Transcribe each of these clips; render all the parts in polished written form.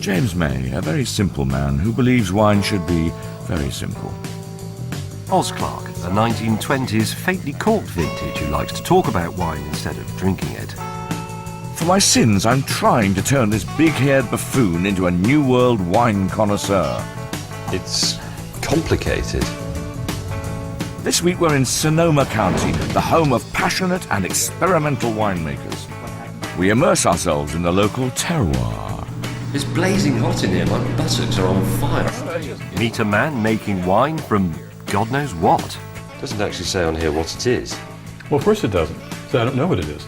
James May, a very simple man who believes wine should be very simple. Oz Clarke, a 1920s faintly corked vintage who likes to talk about wine instead of drinking it. For my sins, I'm trying to turn this big-haired buffoon into a New World wine connoisseur. It's complicated. This week we're in Sonoma County, the home of passionate and experimental winemakers. We immerse ourselves in the local terroir. It's blazing hot in here, my buttocks are on fire. Meet a man making wine from God knows what. Doesn't actually say on here what it is. Well, of course it doesn't. So I don't know what it is.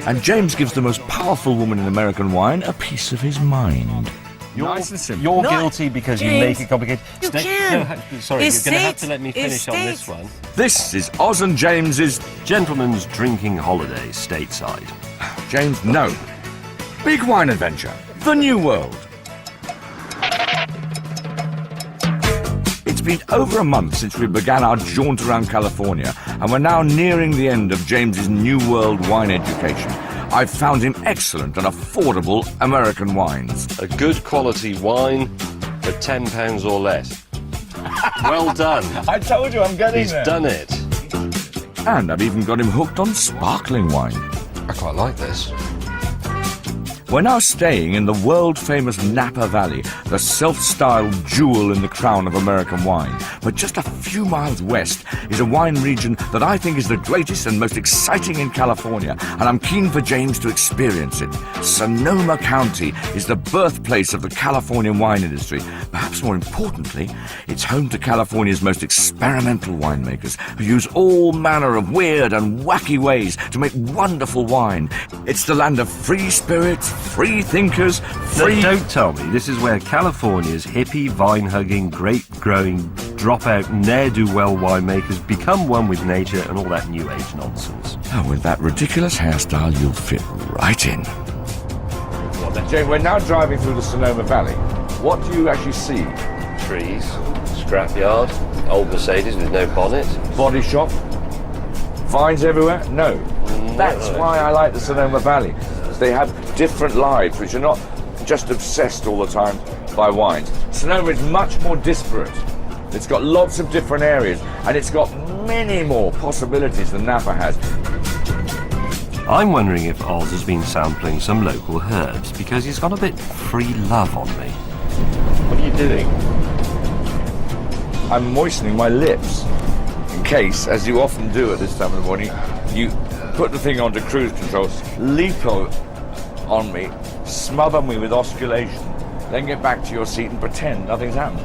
And James gives the most powerful woman in American wine a piece of his mind. Nice and simple. You're guilty because you make it complicated. You can. No, sorry, you're going to have to let me finish on this one. This is Oz and James's Gentleman's drinking holiday stateside. James, no. Big wine adventure. The New World. It's been over a month since we began our jaunt around California, and we're now nearing the end of James's New World wine education. I've found him excellent and affordable American wines. A good quality wine for £10 or less. Well done. I told you I'm getting there. He's done it. And I've even got him hooked on sparkling wine. I quite like this. We're now staying in the world-famous Napa Valley, the self-styled jewel in the crown of American wine. But just a few miles west is a wine region that I think is the greatest and most exciting in California, and I'm keen for James to experience it. Sonoma County is the birthplace of the Californian wine industry. Perhaps more importantly, it's home to California's most experimental winemakers who use all manner of weird and wacky ways to make wonderful wine. It's the land of free spirits, free thinkers, free... No, don't tell me this is where California's hippie, vine-hugging, grape-growing, dropout, ne'er-do-well winemakers become one with nature and all that New Age nonsense. Oh, with that ridiculous hairstyle, you'll fit right in. Well, then, Jane, we're now driving through the Sonoma Valley. What do you actually see? Trees, scrapyard, old Mercedes with no bonnet. Body shop? Vines everywhere? No. That's why I like the Sonoma Valley. They have different lives, which are not just obsessed all the time by wines. Sonoma is much more disparate. It's got lots of different areas, and it's got many more possibilities than Napa has. I'm wondering if Oz has been sampling some local herbs, because he's got a bit free love on me. What are you doing? I'm moistening my lips, in case, as you often do at this time of the morning, you put the thing onto cruise control, leap on me, smother me with osculation, then get back to your seat and pretend nothing's happened.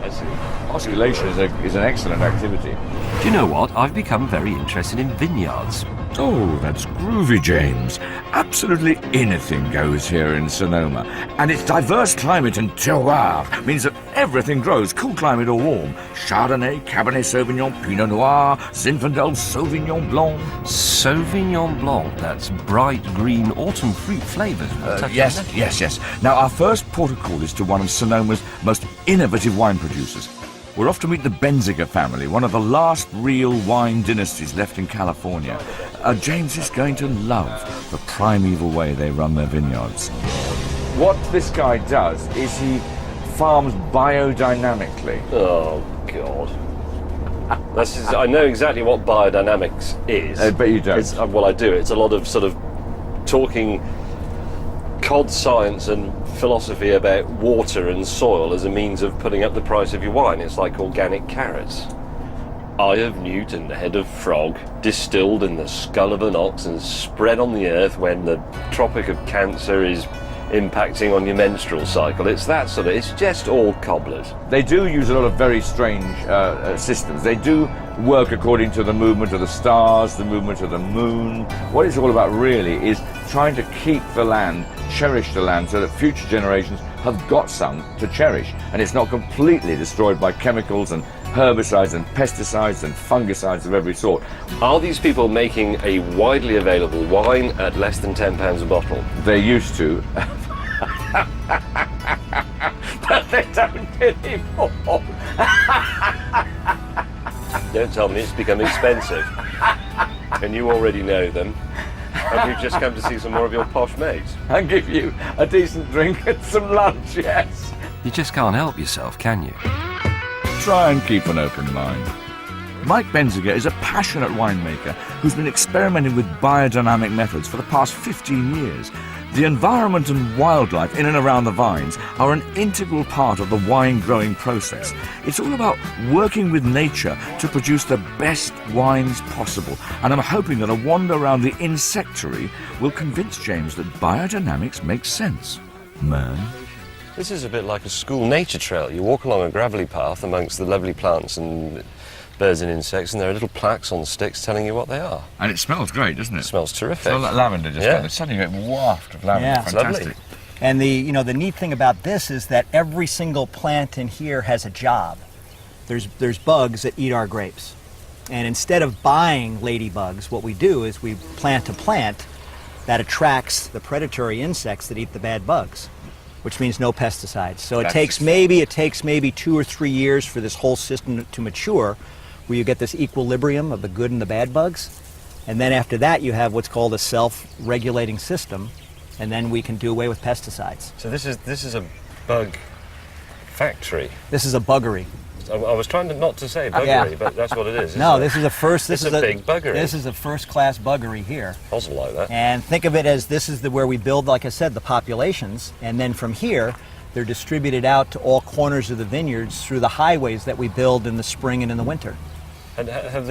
I see. Osculation is an excellent activity. Do you know what? I've become very interested in vineyards. Oh, that's groovy, James. Absolutely anything goes here in Sonoma. And its diverse climate and terroir means that everything grows, cool climate or warm. Chardonnay, Cabernet Sauvignon, Pinot Noir, Zinfandel, Sauvignon Blanc. Sauvignon Blanc, that's bright green autumn fruit flavours. Yes. Now, our first port of call is to one of Sonoma's most innovative wine producers. We're off to meet the Benziger family, one of the last real wine dynasties left in California. James is going to love the primeval way they run their vineyards. What this guy does is he farms biodynamically. Oh, God. I know exactly what biodynamics is. I bet you don't. Well, I do. It's a lot of sort of talking cod science and philosophy about water and soil as a means of putting up the price of your wine. It's like organic carrots. Eye of newt and head of frog, distilled in the skull of an ox and spread on the earth when the Tropic of Cancer is impacting on your menstrual cycle. It's that sort of, it's just all cobblers. They do use a lot of very strange systems. They do work according to the movement of the stars, the movement of the moon. What it's all about really is trying to keep the land, cherish the land, so that future generations have got some to cherish, and it's not completely destroyed by chemicals and herbicides and pesticides and fungicides of every sort. Are these people making a widely available wine at less than £10 a bottle? They used to. But they don't anymore. Don't tell me it's become expensive. And you already know them. And we've just come to see some more of your posh mates. And give you a decent drink and some lunch, yes. You just can't help yourself, can you? Try and keep an open mind. Mike Benziger is a passionate winemaker who's been experimenting with biodynamic methods for the past 15 years. The environment and wildlife in and around the vines are an integral part of the wine growing process. It's all about working with nature to produce the best wines possible, and I'm hoping that a wander around the insectary will convince James that biodynamics makes sense. Man. This is a bit like a school nature trail. You walk along a gravelly path amongst the lovely plants and birds and insects, and there are little plaques on sticks telling you what they are. And it smells great, doesn't it? It smells terrific. Smell that lavender just got. Suddenly you get a waft of lavender. Yeah. Fantastic. Lovely. And the neat thing about this is that every single plant in here has a job. There's bugs that eat our grapes. And instead of buying ladybugs, what we do is we plant a plant that attracts the predatory insects that eat the bad bugs, which means no pesticides. So it takes maybe 2 or 3 years for this whole system to mature, where you get this equilibrium of the good and the bad bugs. And then after that, you have what's called a self-regulating system, and then we can do away with pesticides. So this is a bug factory. This is a buggery. I was trying not to say buggery, Yeah. but that's what it is. No, isn't it? this is a first. It's a big buggery. This is a first-class buggery here. Also like that. And think of it as this is where we build, like I said, the populations, and then from here, they're distributed out to all corners of the vineyards through the highways that we build in the spring and in the winter. And have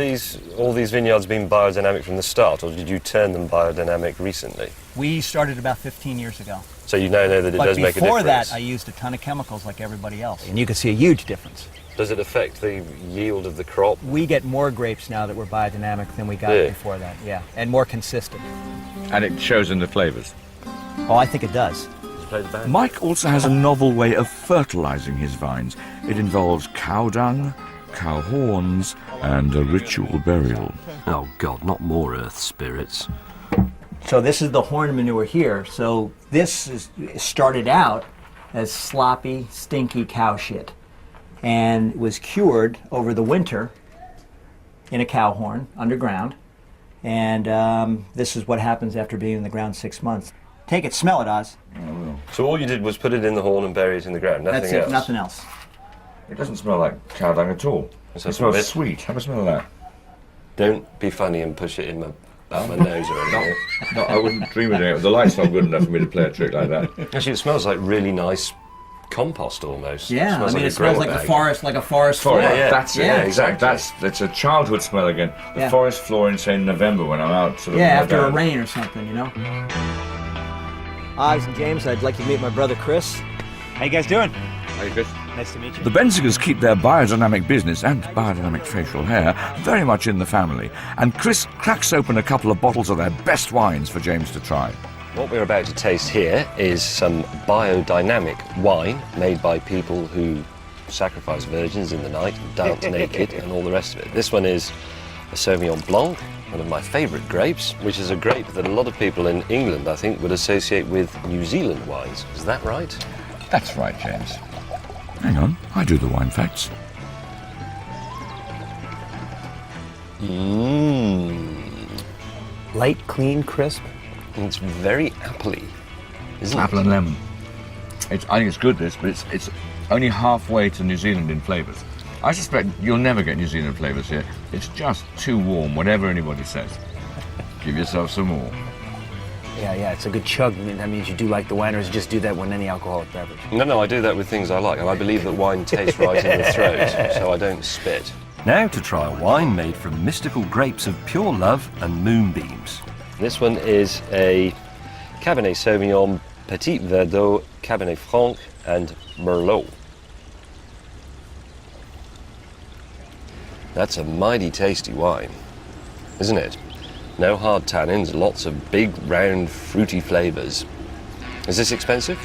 all these vineyards been biodynamic from the start, or did you turn them biodynamic recently? We started about 15 years ago. So you now know that it But does make a difference. before that, I used a ton of chemicals like everybody else. And you can see a huge difference. Does it affect the yield of the crop? We get more grapes now that we're biodynamic than we got Yeah. before that, yeah. And more consistent. And it shows in the flavours. Oh, I think it does. Play the band. Mike also has a novel way of fertilising his vines. It involves cow dung, cow horns, and a ritual burial. Oh God, not more earth spirits. So this is the horn manure here. So this started out as sloppy, stinky cow shit, and was cured over the winter in a cow horn underground. And this is what happens after being in the ground 6 months. Take it, smell it, Oz. So all you did was put it in the horn and bury it in the ground, nothing That's else? it, nothing else. It doesn't smell like cow dung at all. So It smells bit- sweet. Have a smell of that. Don't be funny and push it in my nose or anything. No, I wouldn't dream of doing it. The light's not good enough for me to play a trick like that. Actually, it smells like really nice compost almost. Yeah, I mean, it smells like grain a bag. forest floor. Yeah. That's it. Yeah, exactly. That's a childhood smell again. The Yeah. forest floor in, say, November when I'm out sort of... Yeah, in my after a garden. rain or something, you know. Oz and James, I'd like to meet my brother Chris. How you guys doing? Hey, Chris. Nice to meet you. The Benzigers keep their biodynamic business and biodynamic facial hair very much in the family, and Chris cracks open a couple of bottles of their best wines for James to try. What we're about to taste here is some biodynamic wine made by people who sacrifice virgins in the night and dance naked and all the rest of it. This one is a Sauvignon Blanc, one of my favourite grapes, which is a grape that a lot of people in England, I think, would associate with New Zealand wines. Is that right? That's right, James. Hang on, I do the wine facts. Light, clean, crisp. And it's very appley, isn't Apple it? and lemon. I think it's good, this, but it's only halfway to New Zealand in flavours. I suspect you'll never get New Zealand flavours here. It's just too warm, whatever anybody says. Give yourself some more. Yeah, it's a good chug. I mean, that means you do like the wine, or just do that with any alcoholic beverage. No, I do that with things I like, and I believe that wine tastes right in the throat, so I don't spit. Now to try a wine made from mystical grapes of pure love and moonbeams. This one is a Cabernet Sauvignon, Petit Verdot, Cabernet Franc, and Merlot. That's a mighty tasty wine, isn't it? No hard tannins, lots of big, round, fruity flavours. Is this expensive?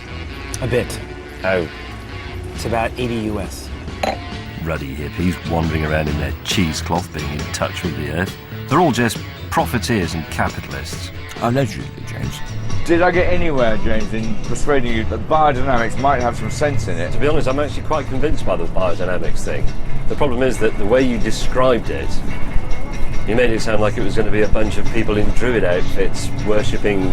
A bit. How? It's about 80 US. Ruddy hippies wandering around in their cheesecloth being in touch with the earth. They're all just profiteers and capitalists. Allegedly, James. Did I get anywhere, James, in persuading you that biodynamics might have some sense in it? To be honest, I'm actually quite convinced by the biodynamics thing. The problem is that the way you described it You made it sound like it was going to be a bunch of people in druid outfits worshipping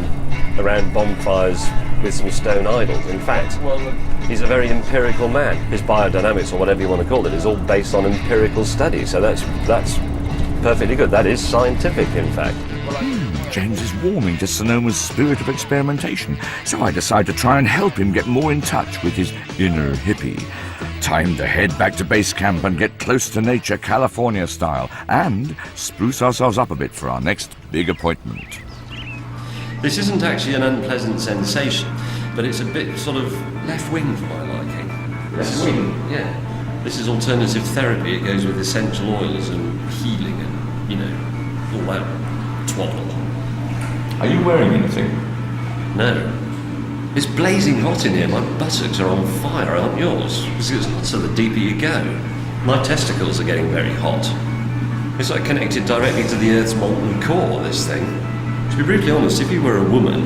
around bonfires with some stone idols. In fact, he's a very empirical man. His biodynamics, or whatever you want to call it, is all based on empirical study. So that's perfectly good. That is scientific, in fact. James is warming to Sonoma's spirit of experimentation, so I decide to try and help him get more in touch with his inner hippie. Time to head back to base camp and get close to nature, California style, and spruce ourselves up a bit for our next big appointment. This isn't actually an unpleasant sensation, but it's a bit sort of left-wing for my liking. Left-wing? Yeah. This is alternative therapy. It goes with essential oils and healing and, you know, all that twaddle. Are you wearing anything? No. It's blazing hot in here. My buttocks are on fire, aren't yours? It's hotter the deeper you go. My testicles are getting very hot. It's like connected directly to the Earth's molten core, this thing. To be brutally honest, if you were a woman,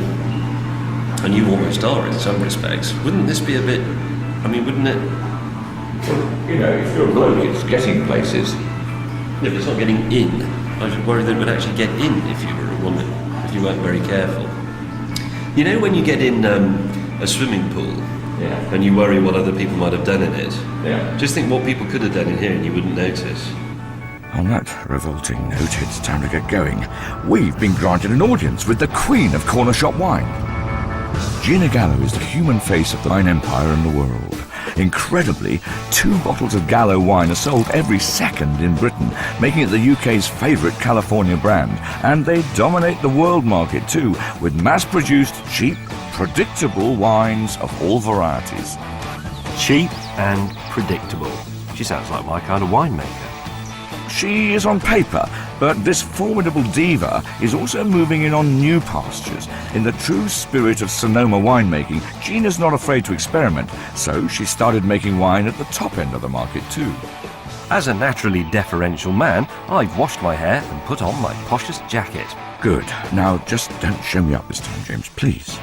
and you almost are in some respects, wouldn't this be a bit... I mean, wouldn't it... Well, you know, if you're a bloke, it's getting places. Yeah, but it's not getting in. I should worry that it would actually get in if you were a woman, if you weren't very careful. You know when you get in a swimming pool, Yeah. and you worry what other people might have done in it? Yeah. Just think what people could have done in here and you wouldn't notice. On that revolting note, it's time to get going. We've been granted an audience with the queen of corner shop wine. Gina Gallo is the human face of the wine empire in the world. Incredibly, 2 bottles of Gallo wine are sold every second in Britain, making it the UK's favourite California brand. And they dominate the world market too, with mass-produced, cheap, predictable wines of all varieties. Cheap and predictable. She sounds like my kind of winemaker. She is on paper, but this formidable diva is also moving in on new pastures. In the true spirit of Sonoma winemaking, Gina's not afraid to experiment, so she started making wine at the top end of the market too. As a naturally deferential man, I've washed my hair and put on my poshest jacket. Good. Now just don't show me up this time, James, please.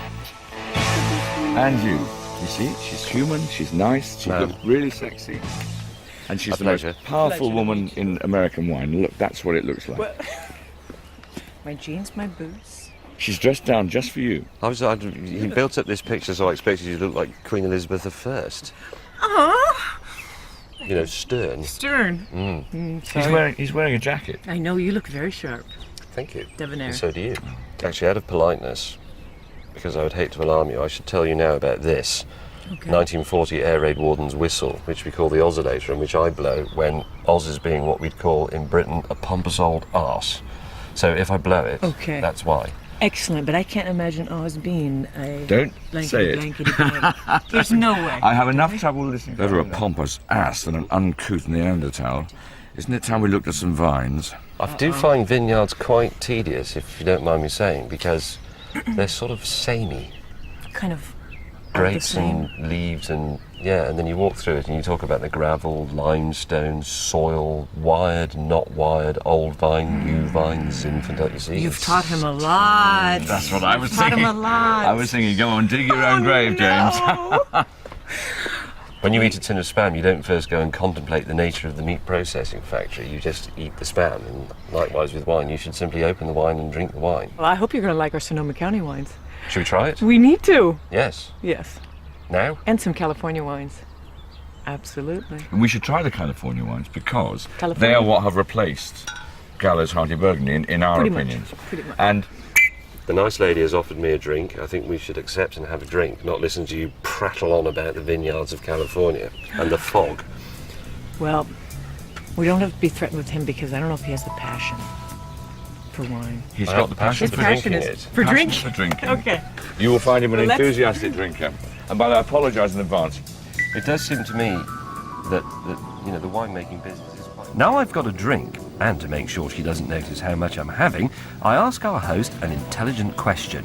And you. You see, she's human, she's nice, she looks really sexy. And she's the most powerful woman in American wine. Look, that's what it looks like. My jeans, my boots. She's dressed down just for you. He built up this picture, so I expected you to look like Queen Elizabeth I. Ah, You know, stern. Stern. He's wearing a jacket. I know, you look very sharp. Thank you. Debonair. And so do you. Actually, out of politeness, because I would hate to alarm you, I should tell you now about this. Okay. 1940 Air Raid Warden's whistle, which we call the oscillator, and which I blow when Oz is being what we'd call in Britain a pompous old arse. So if I blow it, Okay. that's why. Excellent, but I can't imagine Oz being a Don't say it. blankety blank. There's no way. I have enough trouble listening. Better a pompous ass than an uncouth Neanderthal. Isn't it time we looked at some vines? I do find vineyards quite tedious, if you don't mind me saying, because they're sort of samey. Kind of Grapes same. and leaves and then you walk through it and you talk about the gravel, limestone, soil, wired, not wired, old vine, new vines, infant. You see, You've taught him a lot. That's what I was Taught him thinking. a lot. I was thinking, go on, dig your own grave, James. When you eat a tin of spam, you don't first go and contemplate the nature of the meat processing factory. You just eat the spam. And likewise with wine, you should simply open the wine and drink the wine. Well, I hope you're going to like our Sonoma County wines. Should we try it? We need to. Yes. Yes. Now? And some California wines. Absolutely. We should try the California wines because California. they are what have replaced Gallo's Hearty Burgundy in our Pretty much. opinions. Pretty much. And The nice lady has offered me a drink. I think we should accept and have a drink, not listen to you prattle on about the vineyards of California and the fog. Well, we don't have to be threatened with him because I don't know if he has the passion for wine. he's I got have the passion His for for passion drinking is it. for drink. for drinking. Okay. You will find him an Well, let's- enthusiastic drinker. And by that, I apologise in advance. It does seem to me that you know, the winemaking business is quite... Now I've got a drink, and to make sure she doesn't notice how much I'm having, I ask our host an intelligent question.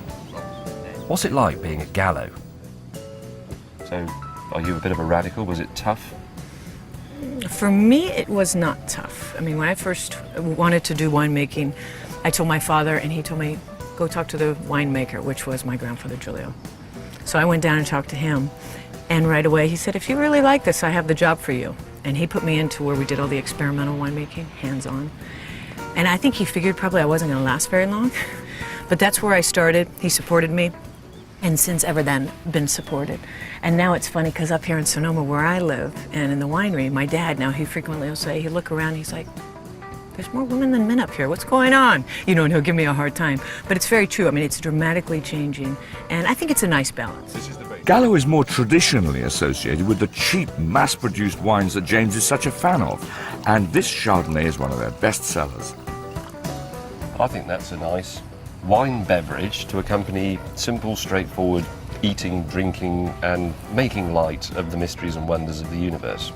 What's it like being a Gallo? So, are you a bit of a radical? Was it tough? For me, it was not tough. I mean, when I first wanted to do winemaking, I told my father, and he told me, go talk to the winemaker, which was my grandfather, Giulio. So I went down and talked to him, and right away he said, if you really like this, I have the job for you. And he put me into where we did all the experimental winemaking, hands-on. And I think he figured probably I wasn't going to last very long. But that's where I started. He supported me. And since ever then, been supported. And now it's funny because up here in Sonoma where I live and in the winery, my dad now, he frequently will say, he'll look around, he's like, there's more women than men up here. What's going on? You know, and he'll give me a hard time. But it's very true. I mean, it's dramatically changing. And I think it's a nice balance. Gallo is more traditionally associated with the cheap, mass-produced wines that James is such a fan of. And this Chardonnay is one of their best sellers. I think that's a nice wine beverage to accompany simple, straightforward eating, drinking, and making light of the mysteries and wonders of the universe.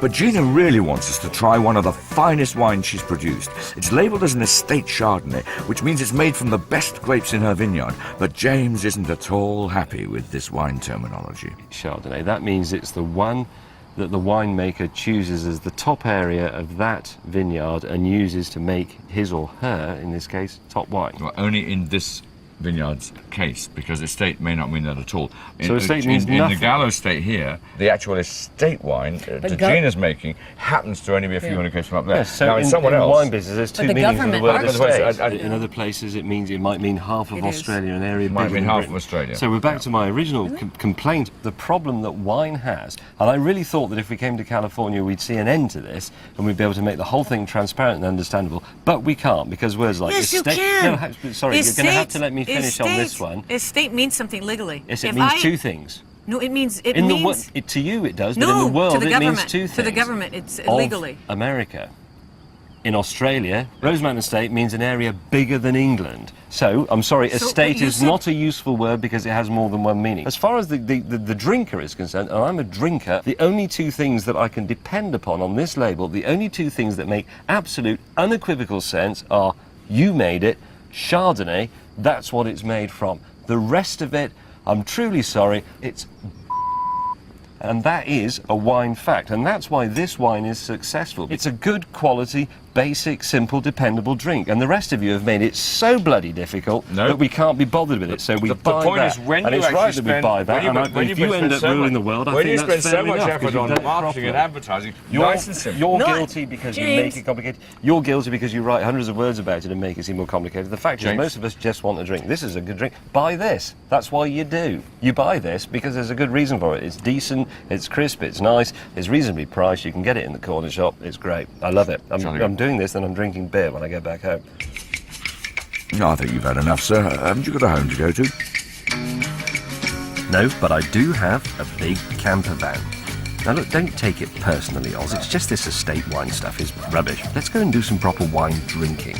But Gina really wants us to try one of the finest wines she's produced. It's labelled as an estate Chardonnay, which means it's made from the best grapes in her vineyard. But James isn't at all happy with this wine terminology. Chardonnay, that means it's the one that the winemaker chooses as the top area of that vineyard and uses to make his or her, in this case, top wine. Well, only in this vineyard's case, because estate may not mean that at all. So estate means nothing. In the Gallo estate here, the actual estate wine that Gina's making happens to only be a few hundred km from up there. Yes, so now, in someone else, wine business, there's two the meanings of the government word markets estate. In other places, it might mean half of It is. Australia, an area might bigger mean than half Britain. of Australia. So we're back to my original complaint. The problem that wine has, and I really thought that if we came to California, we'd see an end to this, and we'd be able to make the whole thing transparent and understandable. But we can't, because words like Yes, you estate. can. No, sorry, you're going to have to let me finish on this one. Estate means something legally. Yes, it means two things. No, it means To you it does, but no, in the world to the it government. means two things. To the government, it's Of legally. America. In Australia, Rosemountain Estate means an area bigger than England. So, I'm sorry, So, estate but you is said- not a useful word because it has more than one meaning. As far as the drinker is concerned, and I'm a drinker, the only two things that I can depend upon on this label, the only two things that make absolute, unequivocal sense are you made it, Chardonnay, that's what it's made from. The rest of it, I'm truly sorry, it's and that is a wine fact, and that's why this wine is successful. It's a good quality, basic, simple, dependable drink, and the rest of you have made it so bloody difficult that we can't be bothered with it. So we The buy point that, is, when and you it's actually right that we spend, buy that. If you end up ruling the world, I think that's fair enough. When you spend so much effort 'cause you've on done it marketing properly. and advertising, You're, nice and simple. you're No, guilty because you James. make it complicated. You're guilty because you write hundreds of words about it and make it seem more complicated. The fact is, James. most of us just want a drink. This is a good drink. Buy this. That's why you do. You buy this because there's a good reason for it. It's decent, it's crisp, it's nice, it's reasonably priced. You can get it in the corner shop. It's great. I love it. I'm doing this and I'm drinking beer when I get back home. No, I think you've had enough, sir. Haven't you got a home to go to? No, but I do have a big camper van. Now look, don't take it personally, Oz. It's just this estate wine stuff is rubbish. Let's go and do some proper wine drinking.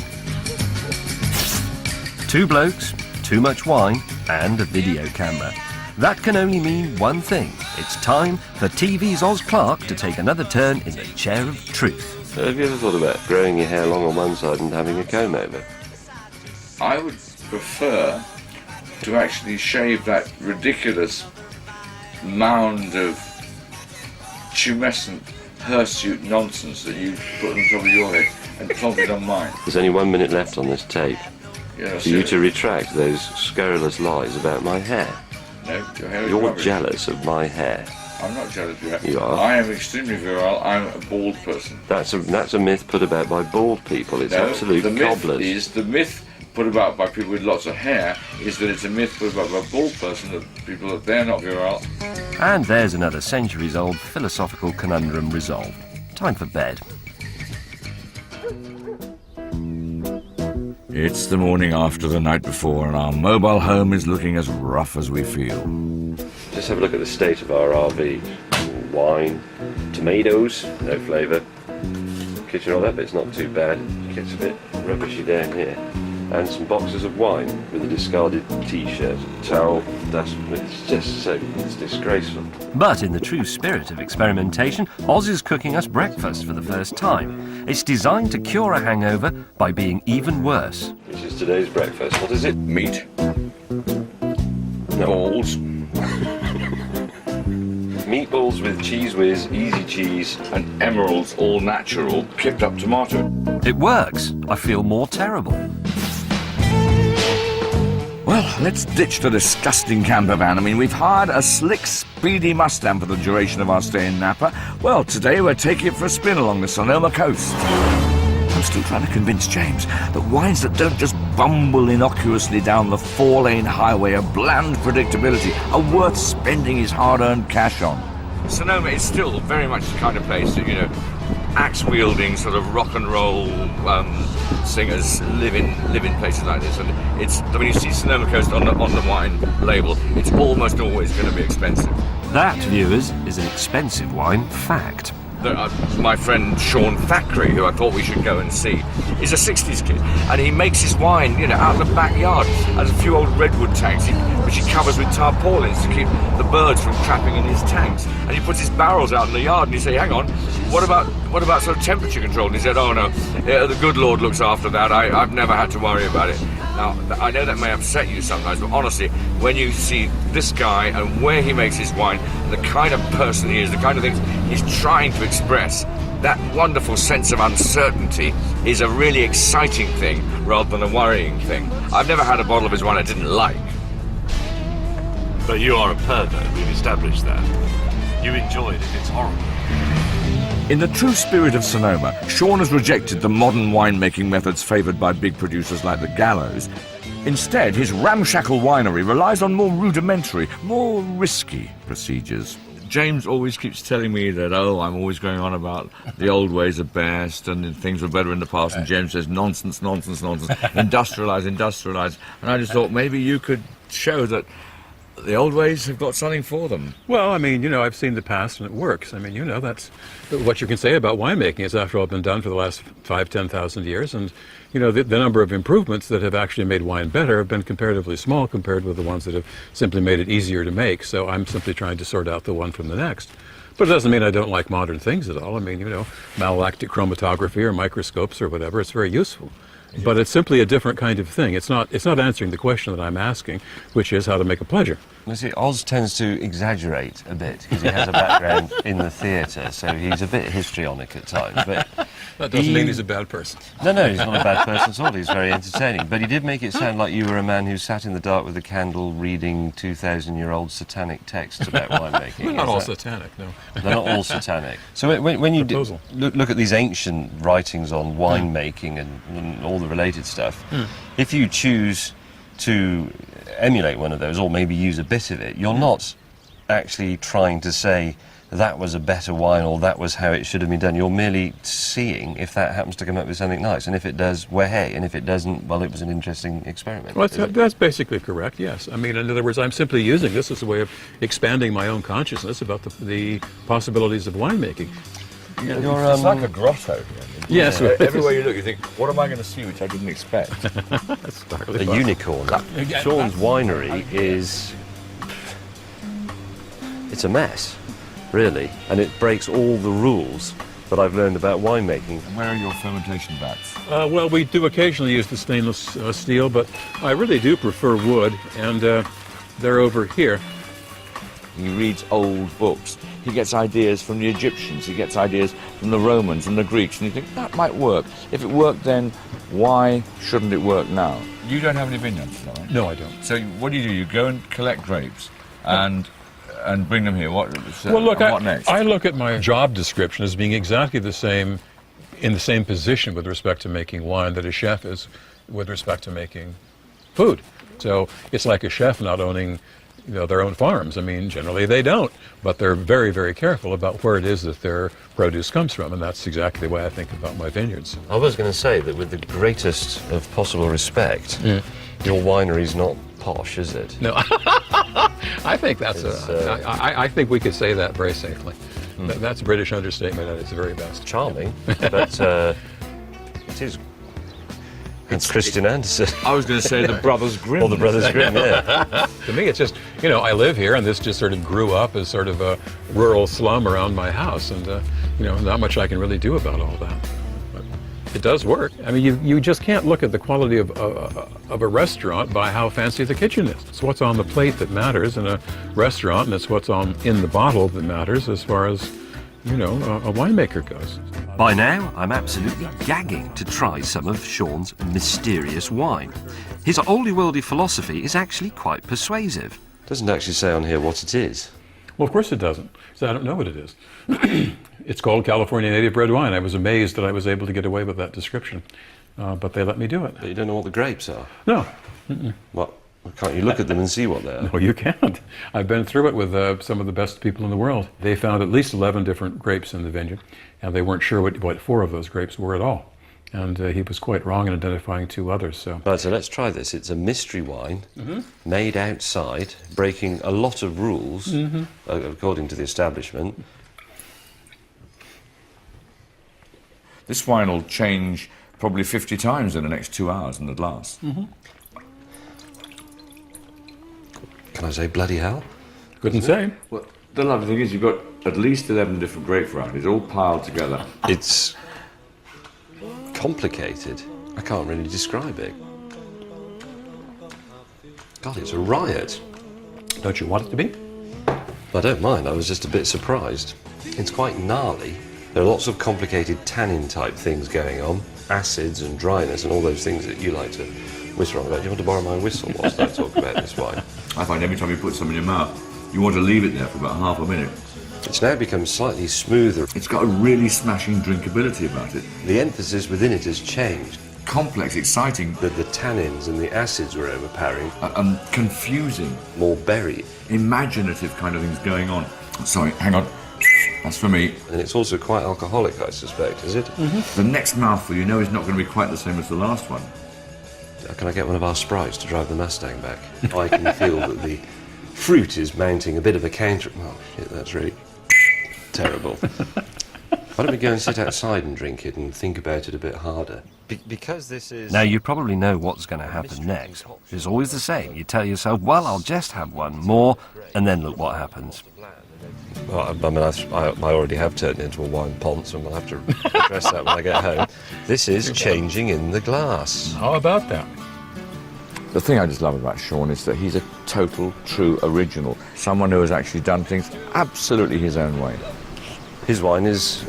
Two blokes, too much wine, and a video camera. That can only mean one thing. It's time for TV's Oz Clarke to take another turn in the chair of truth. So have you ever thought about growing your hair long on one side and having a comb over? I would prefer to actually shave that ridiculous mound of tumescent hirsute nonsense that you put on top of your head and plonk it on mine. There's only 1 minute left on this tape for you to retract those scurrilous lies about my hair. No, your hair is You're rubbish. jealous of my hair. I'm not jealous of your hair. You are. I am extremely virile. I'm a bald person. That's a myth put about by bald people. It's absolute the myth cobblers. the myth put about by people with lots of hair is that it's a myth put about by a bald person that people that they're not virile. And there's another centuries-old philosophical conundrum resolved. Time for bed. It's the morning after the night before, and our mobile home is looking as rough as we feel. Just have a look at the state of our RV. Wine, tomatoes, no flavour. Kitchen, all that bit's not too bad. Gets a bit rubbishy down here. And some boxes of wine with a discarded t-shirt, towel, dust. It's disgraceful. But in the true spirit of experimentation, Oz is cooking us breakfast for the first time. It's designed to cure a hangover by being even worse. Which is today's breakfast. What is it? Meat, No. balls, Meatballs with cheese whiz, easy cheese. and emeralds, all natural, clipped up tomato. It works. I feel more terrible. Well, let's ditch the disgusting camper van. I mean, we've hired a slick, speedy Mustang for the duration of our stay in Napa. Well, today we're taking it for a spin along the Sonoma coast. I'm still trying to convince James that wines that don't just bumble innocuously down the four-lane highway of bland predictability are worth spending his hard-earned cash on. Sonoma is still very much the kind of place that, axe-wielding sort of rock and roll singers live in places like this. And it's, when you see Sonoma Coast on the wine label, it's almost always going to be expensive. That, viewers, is an expensive wine fact. My friend Sean Thackeray, who I thought we should go and see, is a 60s kid, and he makes his wine, out in the backyard. Has a few old redwood tanks, which he covers with tarpaulins to keep the birds from trapping in his tanks. And he puts his barrels out in the yard, and you say, "Hang on, what about sort of temperature control?" And he said, "Oh no, the good Lord looks after that. I've never had to worry about it." Now, I know that may upset you sometimes, but honestly, when you see this guy and where he makes his wine, the kind of person he is, the kind of things he's trying to express, that wonderful sense of uncertainty is a really exciting thing rather than a worrying thing. I've never had a bottle of his wine I didn't like. But you are a pervert, we've established that. You enjoy it if it's horrible. In the true spirit of Sonoma, Sean has rejected the modern winemaking methods favoured by big producers like the Gallows. Instead, his ramshackle winery relies on more rudimentary, more risky procedures. James always keeps telling me that, I'm always going on about the old ways are best and things were better in the past, and James says, nonsense, nonsense, nonsense, industrialise. And I just thought maybe you could show that the old ways have got something for them. Well, I've seen the past and it works. That's what you can say about winemaking. It's after all been done for the last 5,000-10,000 years, and the number of improvements that have actually made wine better have been comparatively small compared with the ones that have simply made it easier to make. So I'm simply trying to sort out the one from the next. But it doesn't mean I don't like modern things at all. Malolactic chromatography or microscopes or whatever, it's very useful. But it's simply a different kind of thing. It's not answering the question that I'm asking, which is how to make a pleasure. You see, Oz tends to exaggerate a bit because he has a background in the theatre, so he's a bit histrionic at times. But that doesn't mean he's a bad person. No, he's not a bad person at all. He's very entertaining. But he did make it sound like you were a man who sat in the dark with a candle reading 2,000-year-old satanic texts about winemaking. They're not all satanic, no. They're not all satanic. So when you look at these ancient writings on winemaking and all the related stuff, if you choose to emulate one of those or maybe use a bit of it, you're not actually trying to say that was a better wine or that was how it should have been done. You're merely seeing if that happens to come up with something nice, and if it does, well, hey, and if it doesn't, well, it was an interesting experiment. Well, that's basically correct, yes. In other words, I'm simply using this as a way of expanding my own consciousness about the possibilities of winemaking. It's like a grotto. Yes. Everywhere you look, you think, what am I going to see which I didn't expect? A unicorn. Sean's winery is... it's a mess, really, and it breaks all the rules that I've learned about winemaking. And where are your fermentation vats? Well, we do occasionally use the stainless steel, but I really do prefer wood, and they're over here. He reads old books. He gets ideas from the Egyptians. He gets ideas from the Romans and the Greeks. And you think, that might work. If it worked then, why shouldn't it work now? You don't have any vineyards, though, right? No, I don't. So what do? You go and collect grapes and bring them here. What next? I look at my job description as being exactly the same, in the same position with respect to making wine that a chef is with respect to making food. So it's like a chef not owning their own farms. Generally they don't, but they're very, very careful about where it is that their produce comes from, and that's exactly the way I think about my vineyards. I was going to say that with the greatest of possible respect, your winery's not posh, is it? No, I think that's I think we could say that very safely. That's a British understatement at its very best. Charming, but it is. It's Christian Andersen. I was going to say the Brothers Grimm. Or the Brothers Grimm, yeah. To me, it's just, I live here, and this just sort of grew up as sort of a rural slum around my house, and, not much I can really do about all that. But it does work. You just can't look at the quality of a restaurant by how fancy the kitchen is. It's what's on the plate that matters in a restaurant, and it's what's in the bottle that matters as far as, a winemaker goes. By now, I'm absolutely gagging to try some of Sean's mysterious wine. His oldie-worldy philosophy is actually quite persuasive. Doesn't actually say on here what it is. Well, of course it doesn't, because I don't know what it is. It's called California native red wine. I was amazed that I was able to get away with that description, but they let me do it. But you don't know what the grapes are? No. What? Can't you look at them and see what they are? No, you can't. I've been through it with some of the best people in the world. They found at least 11 different grapes in the vineyard, and they weren't sure what 4 of those grapes were at all. And he was quite wrong in identifying 2 others. So. Right, so let's try this. It's a mystery wine made outside, breaking a lot of rules, according to the establishment. This wine will change probably 50 times in the next 2 hours in the glass. Can I say bloody hell? Couldn't say. Well, the lovely thing is you've got at least 11 different grape varieties all piled together. It's complicated. I can't really describe it. God, it's a riot. Don't you want it to be? I don't mind, I was just a bit surprised. It's quite gnarly. There are lots of complicated tannin type things going on, acids and dryness and all those things that you like to whistle on about. Do you want to borrow my whistle whilst I talk about this wine? I find every time you put some in your mouth, you want to leave it there for about half a minute. It's now become slightly smoother. It's got a really smashing drinkability about it. The emphasis within it has changed. Complex, exciting, The tannins and the acids were overpowering. confusing, More berry. imaginative kind of things going on. Sorry, hang on. That's for me. And it's also quite alcoholic, I suspect, is it? The next mouthful you know is not going to be quite the same as the last one. Can I get one of our sprites to drive the Mustang back? I can feel that the fruit is mounting a bit of a counter... Oh, shit, that's really terrible. Why don't we go and sit outside and drink it and think about it a bit harder? Because this is... Now, you probably know what's going to happen next. It's always the same. You tell yourself, well, I'll just have one more, and then look what happens. Well, I mean, I already have turned it into a wine ponce, and we'll have to address that when I get home. This is changing in the glass. How about that? The thing I just love about Sean is that he's a total, true original. Someone who has actually done things absolutely his own way. His wine is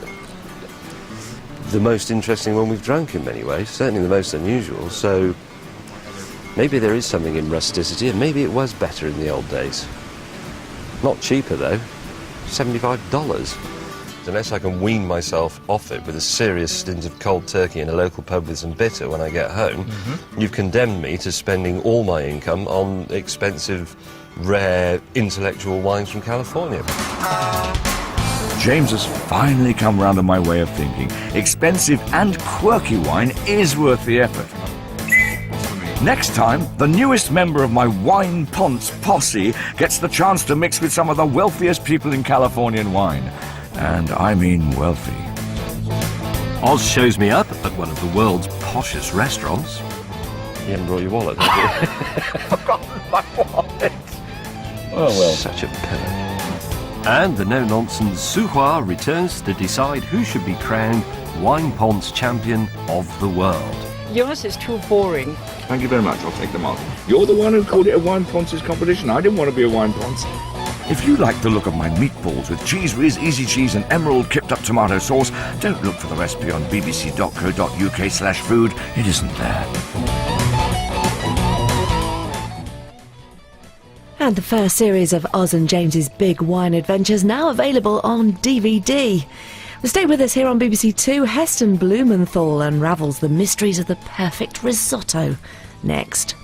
the most interesting one we've drunk in many ways, certainly the most unusual, so maybe there is something in rusticity, and maybe it was better in the old days. Not cheaper, though. $75. Unless I can wean myself off it with a serious stint of cold turkey in a local pub with some bitter when I get home, you've condemned me to spending all my income on expensive, rare, intellectual wines from California. James has finally come round to my way of thinking. Expensive and quirky wine is worth the effort. Next time, the newest member of my Wine Ponce posse gets the chance to mix with some of the wealthiest people in Californian wine. And I mean wealthy. Oz shows me up at one of the world's poshest restaurants. You haven't brought your wallet, have you? I've forgotten my wallet. Oh well. Such a pillar. And the no-nonsense Suhua returns to decide who should be crowned Wine Ponce champion of the world. Yours is too boring. Thank you very much, I'll take them on. You're the one who called it a Wine Ponce's competition. I didn't want to be a Wine Ponce. If you like the look of my meatballs with cheese whiz, easy cheese and emerald kipped up tomato sauce, don't look for the recipe on bbc.co.uk/food. It isn't there. And the first series of Oz and James's Big Wine Adventures now available on DVD. Well, stay with us here on BBC Two. Heston Blumenthal unravels the mysteries of the perfect risotto next.